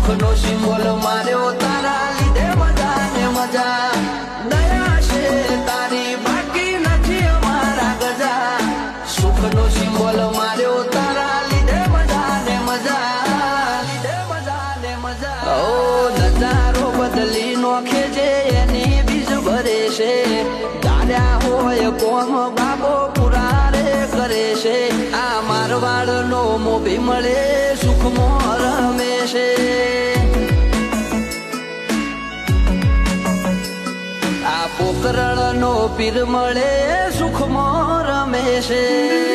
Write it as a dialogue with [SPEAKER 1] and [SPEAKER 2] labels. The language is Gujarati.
[SPEAKER 1] સુખનો સિંબોલ માર્યો તારા લીધે મજા ને મજા દયા છે તારી બાકી નથી અમારા ગજા સુખનો સિંબોલ માર્યો તારા લીધે મજા ને મજા ઓ નજારો બદલી નોખે છે એની બીજ ભરે છે ગાડ્યા હોય કોમ બાબો પુરા રે કરે છે આ મારવાડ નો મોભી મળે સુખમાં રમે છે આ પોકરણ નો પીર મળે સુખમાં રમે છે